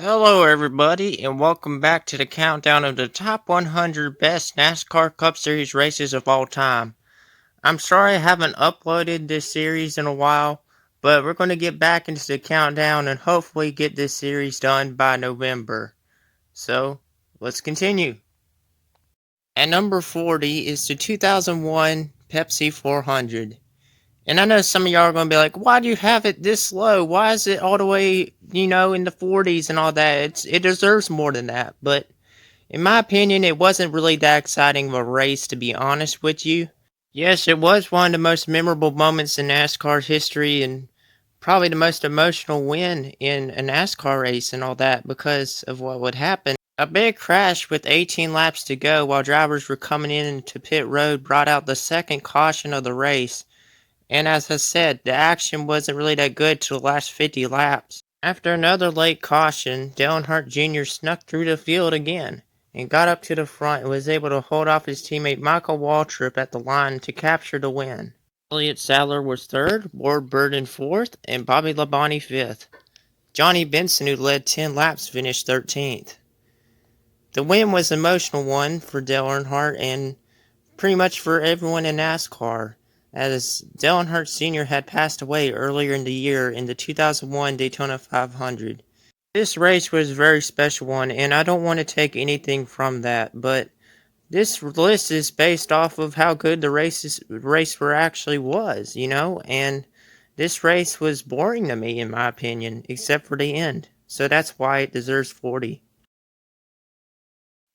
Hello, everybody, and welcome back to the countdown of the top 100 best NASCAR Cup Series races of all time. I'm sorry I haven't uploaded this series in a while, but we're going to get back into the countdown and hopefully get this series done by November. So, let's continue. At number 40 is the 2001 Pepsi 400. And I know some of y'all are going to be like, why do you have it this low? Why is it all the way, in the 40s and all that? It deserves more than that. But in my opinion, it wasn't really that exciting of a race, to be honest with you. Yes, it was one of the most memorable moments in NASCAR's history and probably the most emotional win in a NASCAR race and all that because of what would happen. A big crash with 18 laps to go while drivers were coming into pit road brought out the second caution of the race. And as I said, the action wasn't really that good till the last 50 laps. After another late caution, Dale Earnhardt Jr. snuck through the field again and got up to the front and was able to hold off his teammate Michael Waltrip at the line to capture the win. Elliott Sadler was third, Ward Burton fourth, and Bobby Labonte fifth. Johnny Benson, who led 10 laps, finished 13th. The win was an emotional one for Dale Earnhardt and pretty much for everyone in NASCAR, as Dale Earnhardt Sr. had passed away earlier in the year in the 2001 Daytona 500. This race was a very special one, and I don't want to take anything from that, but this list is based off of how good the race actually was, and this race was boring to me, in my opinion, except for the end, so that's why it deserves 40.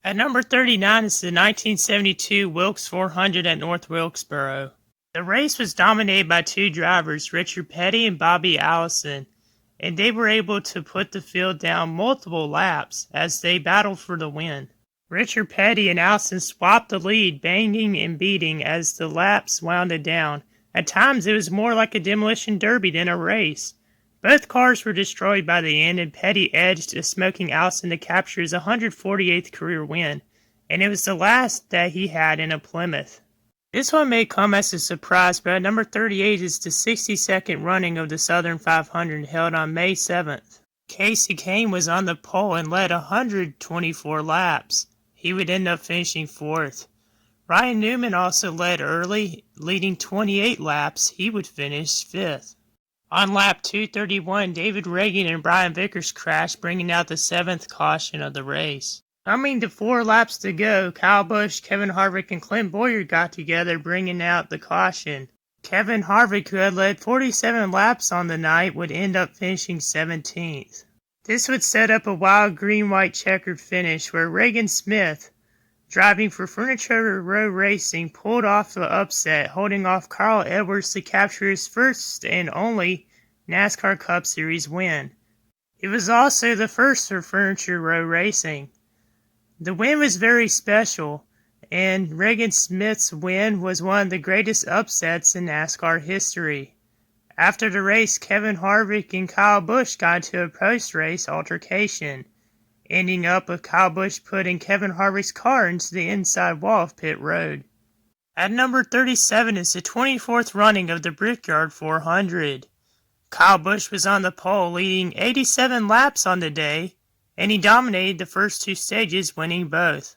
At number 39 is the 1972 Wilkes 400 at North Wilkesboro. The race was dominated by two drivers, Richard Petty and Bobby Allison, and they were able to put the field down multiple laps as they battled for the win. Richard Petty and Allison swapped the lead, banging and beating as the laps wound down. At times it was more like a demolition derby than a race. Both cars were destroyed by the end, and Petty edged a smoking Allison to capture his 148th career win, and it was the last that he had in a Plymouth. This one may come as a surprise, but at number 38 is the 62nd running of the Southern 500 held on May 7th. Casey Kane was on the pole and led 124 laps. He would end up finishing 4th. Ryan Newman also led early, leading 28 laps. He would finish 5th. On lap 231, David Reagan and Brian Vickers crashed, bringing out the 7th caution of the race. Coming to 4 laps to go, Kyle Busch, Kevin Harvick, and Clint Bowyer got together, bringing out the caution. Kevin Harvick, who had led 47 laps on the night, would end up finishing 17th. This would set up a wild green-white checkered finish where Regan Smith, driving for Furniture Row Racing, pulled off the upset, holding off Carl Edwards to capture his first and only NASCAR Cup Series win. It was also the first for Furniture Row Racing. The win was very special, and Regan Smith's win was one of the greatest upsets in NASCAR history. After the race, Kevin Harvick and Kyle Busch got into a post-race altercation, ending up with Kyle Busch putting Kevin Harvick's car into the inside wall of pit road. At number 37 is the 24th running of the Brickyard 400. Kyle Busch was on the pole, leading 87 laps on the day, and he dominated the first 2 stages, winning both.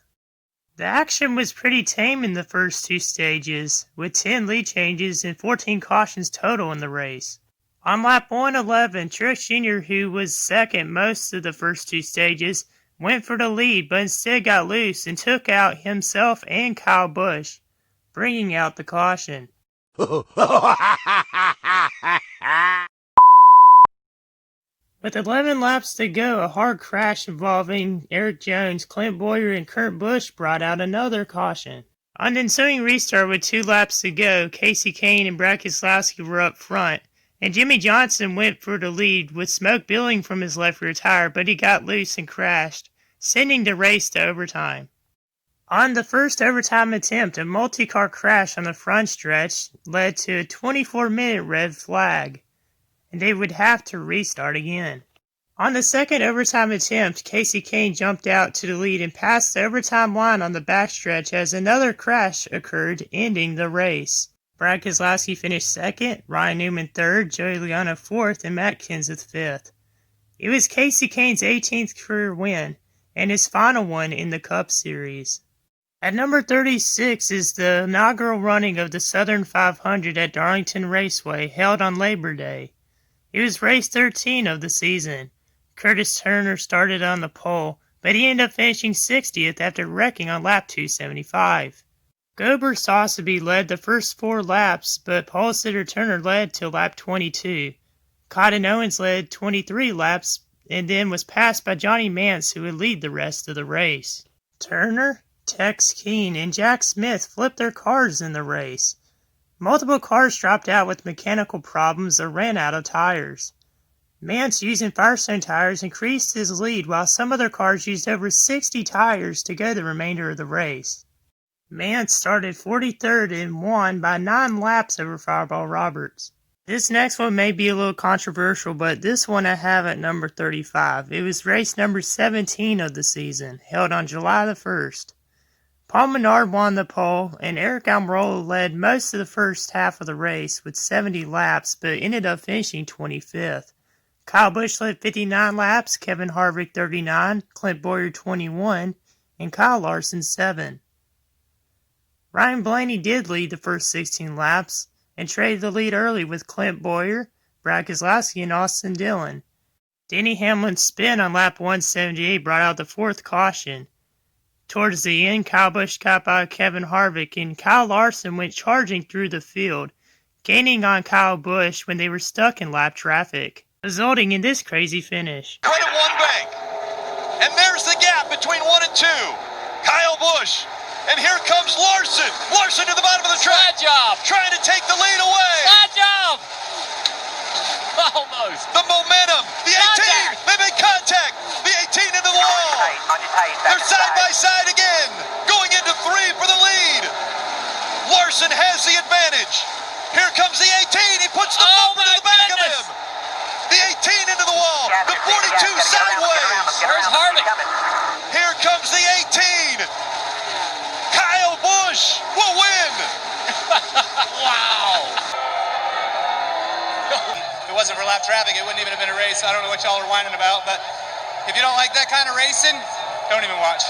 The action was pretty tame in the first 2 stages, with 10 lead changes and 14 cautions total in the race. On lap 111, Truex Jr., who was second most of the first 2 stages, went for the lead, but instead got loose and took out himself and Kyle Busch, bringing out the caution. With 11 laps to go, a hard crash involving Eric Jones, Clint Bowyer, and Kurt Busch brought out another caution. On the ensuing restart with 2 laps to go, Casey Kane and Brad Keselowski were up front, and Jimmy Johnson went for the lead with smoke billowing from his left rear tire, but he got loose and crashed, sending the race to overtime. On the first overtime attempt, a multi-car crash on the front stretch led to a 24-minute red flag, and they would have to restart again. On the second overtime attempt, Casey Kane jumped out to the lead and passed the overtime line on the backstretch as another crash occurred, ending the race. Brad Keselowski finished second, Ryan Newman third, Joey Logano fourth, and Matt Kenseth fifth. It was Casey Kane's 18th career win, and his final one in the Cup Series. At number 36 is the inaugural running of the Southern 500 at Darlington Raceway, held on Labor Day. It was race 13 of the season. Curtis Turner started on the pole, but he ended up finishing 60th after wrecking on lap 275. Gober Sossaby led the first 4 laps, but pole sitter Turner led till lap 22. Cotton Owens led 23 laps and then was passed by Johnny Mance, who would lead the rest of the race. Turner, Tex Keene, and Jack Smith flipped their cars in the race. Multiple cars dropped out with mechanical problems or ran out of tires. Mance, using Firestone tires, increased his lead, while some other cars used over 60 tires to go the remainder of the race. Mance started 43rd and won by 9 laps over Fireball Roberts. This next one may be a little controversial, but this one I have at number 35. It was race number 17 of the season, held on July the 1st. Paul Menard won the pole, and Eric Almirola led most of the first half of the race with 70 laps, but ended up finishing 25th. Kyle Busch led 59 laps, Kevin Harvick 39, Clint Bowyer 21, and Kyle Larson 7. Ryan Blaney did lead the first 16 laps, and traded the lead early with Clint Bowyer, Brad Keselowski, and Austin Dillon. Denny Hamlin's spin on lap 178 brought out the 4th caution. Towards the end, Kyle Busch got by Kevin Harvick, and Kyle Larson went charging through the field, gaining on Kyle Busch when they were stuck in lap traffic, resulting in this crazy finish. Right at one bank, and there's the gap between 1 and 2. Kyle Busch, and here comes Larson. Larson to the bottom of the track. Bad job. Trying to take the lead away. Bad job. Almost. The momentum. The 18. They make contact. The 18 into the wall. They're side by side again. Going into 3 for the lead. Larson has the advantage. Here comes the 18. He puts the bumper to the back of him. The 18 into the wall. The 42 sideways. Where's Harvick? Here comes the 18. Kyle Busch will win. Wow. If it wasn't for lap traffic, it wouldn't even have been a race. I don't know what y'all are whining about, but if you don't like that kind of racing, don't even watch.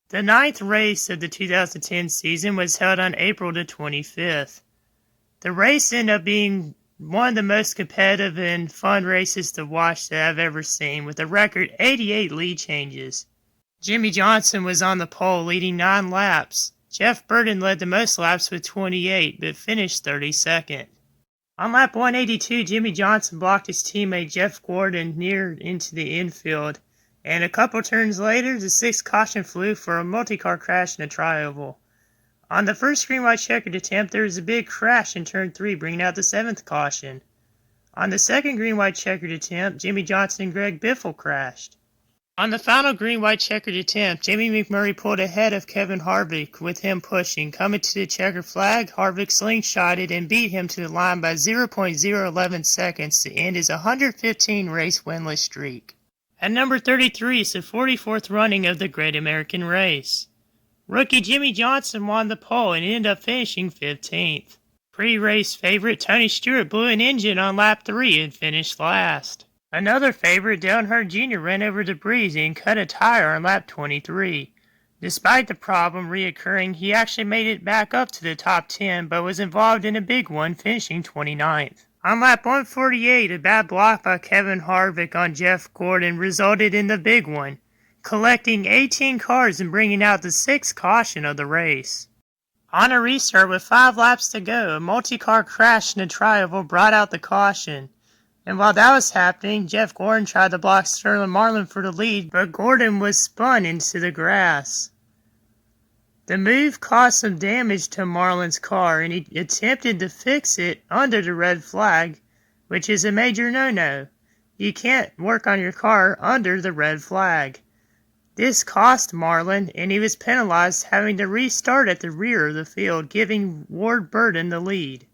The 9th race of the 2010 season was held on April the 25th. The race ended up being one of the most competitive and fun races to watch that I've ever seen, with a record 88 lead changes. Jimmy Johnson was on the pole, leading 9 laps. Jeff Burton led the most laps with 28, but finished 32nd. On lap 182, Jimmy Johnson blocked his teammate Jeff Gordon near into the infield, and a couple turns later, the 6th caution flew for a multi-car crash in a tri-oval. On the first green-white checkered attempt, there was a big crash in turn 3, bringing out the 7th caution. On the second green-white checkered attempt, Jimmy Johnson and Greg Biffle crashed. On the final green-white checkered attempt, Jamie McMurray pulled ahead of Kevin Harvick, with him pushing. Coming to the checkered flag, Harvick slingshotted and beat him to the line by 0.011 seconds to end his 115-race winless streak. At number 33 is the 44th running of the Great American Race. Rookie Jimmy Johnson won the pole and ended up finishing 15th. Pre-race favorite Tony Stewart blew an engine on lap 3 and finished last. Another favorite, Dale Earnhardt Jr., ran over debris and cut a tire on lap 23. Despite the problem reoccurring, he actually made it back up to the top 10, but was involved in a big one, finishing 29th. On lap 148, a bad block by Kevin Harvick on Jeff Gordon resulted in the big one, collecting 18 cars and bringing out the 6th caution of the race. On a restart with 5 laps to go, a multi-car crash in a tri-oval brought out the caution. And while that was happening, Jeff Gordon tried to block Sterling Marlin for the lead, but Gordon was spun into the grass. The move caused some damage to Marlin's car, and he attempted to fix it under the red flag, which is a major no-no. You can't work on your car under the red flag. This cost Marlin, and he was penalized, having to restart at the rear of the field, giving Ward Burton the lead.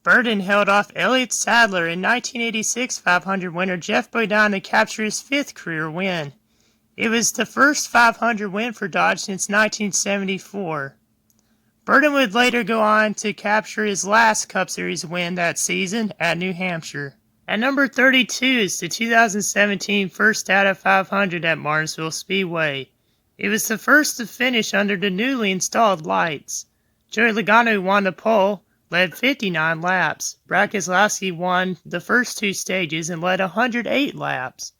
Burton held off Elliott Sadler and 1986 500 winner Jeff Bodine to capture his 5th career win. It was the first 500 win for Dodge since 1974. Burton would later go on to capture his last Cup Series win that season at New Hampshire. At number 32 is the 2017 first out of 500 at Martinsville Speedway. It was the first to finish under the newly installed lights. Joey Logano won the pole, led 59 laps. Brad Keselowski won the first two stages and led 108 laps.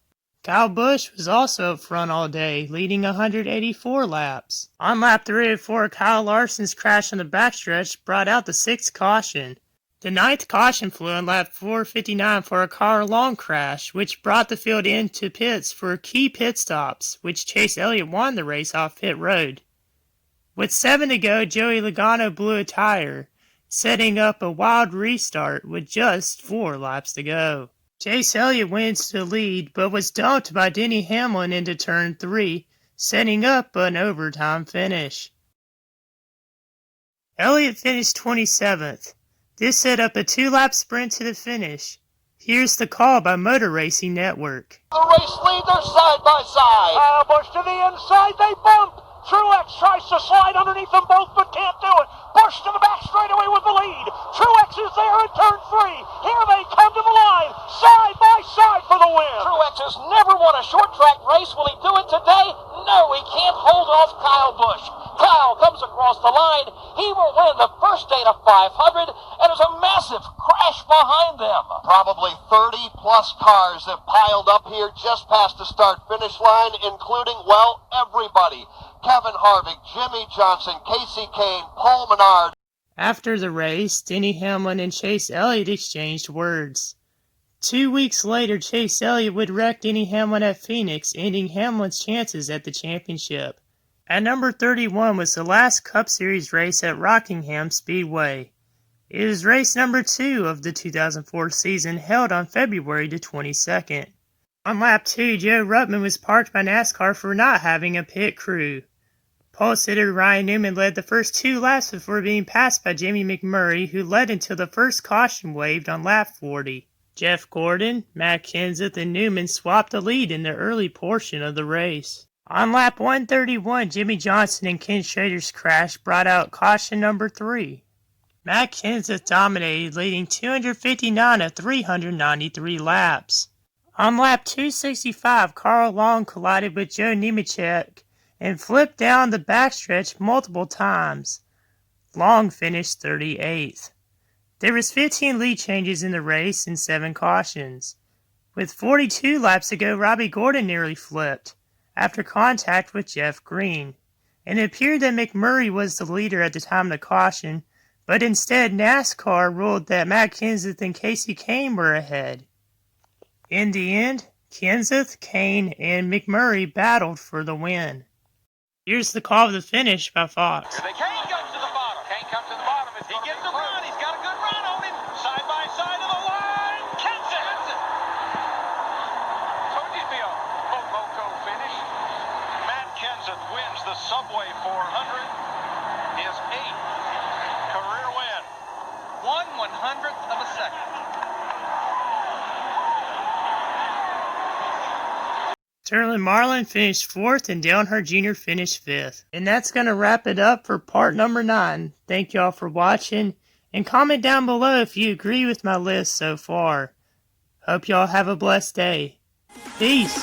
Kyle Busch was also up front all day, leading 184 laps. On lap 304, Kyle Larson's crash on the backstretch brought out the sixth caution. The ninth caution flew on lap 459 for a car long crash, which brought the field into pits for key pit stops, which Chase Elliott won the race off pit road. With 7 to go, Joey Logano blew a tire, setting up a wild restart with just 4 laps to go. Chase Elliott wins the lead, but was dumped by Denny Hamlin into turn 3, setting up an overtime finish. Elliott finished 27th. This set up a 2-lap sprint to the finish. Here's the call by Motor Racing Network. The race leader side by side. Kyle Busch to the inside, they bump. Truex tries to slide underneath them both, but can't do it. Busch to the back straightaway with the lead. Truex is there in turn 3. Here they come to the line, side by side for the win. Truex has never won a short track race. Will he do it today? No, he can't hold off Kyle Busch. Kyle comes across the line. He will win the first day of 500, and there's a massive crash behind them. Probably 30-plus cars have piled up here just past the start-finish line, including, well, everybody. Kevin Harvick, Jimmy Johnson, Casey Kane, Paul Menard. After the race, Denny Hamlin and Chase Elliott exchanged words. 2 weeks later, Chase Elliott would wreck Denny Hamlin at Phoenix, ending Hamlin's chances at the championship. At number 31 was the last Cup Series race at Rockingham Speedway. It was race number 2 of the 2004 season, held on February the 22nd. On lap 2, Joe Ruttman was parked by NASCAR for not having a pit crew. Pole sitter Ryan Newman led the first 2 laps before being passed by Jamie McMurray, who led until the first caution waved on lap 40. Jeff Gordon, Matt Kenseth, and Newman swapped the lead in the early portion of the race. On lap 131, Jimmy Johnson and Ken Schrader's crash brought out caution number 3. Matt Kenseth dominated, leading 259 of 393 laps. On lap 265, Carl Long collided with Joe Nemechek and flipped down the backstretch multiple times. Long finished 38th. There was 15 lead changes in the race and 7 cautions. With 42 laps to go, Robbie Gordon nearly flipped after contact with Jeff Green, and it appeared that McMurray was the leader at the time of the caution, but instead NASCAR ruled that Matt Kenseth and Casey Kane were ahead. In the end, Kenseth, Kane, and McMurray battled for the win. Here's the call of the finish by Fox. Kane goes to the bottom. Kane comes to the bottom. He gets a run. He's got a good run on him. Side by side of the line. Kenseth. Told you to be a Moco finish. Matt Kenseth wins the Subway 400. His 8th career win. 1/100th of a second. Terlin Marlin finished 4th and Dale Earnhardt Jr. finished 5th. And that's going to wrap it up for part number 9. Thank y'all for watching, and comment down below if you agree with my list so far. Hope y'all have a blessed day. Peace.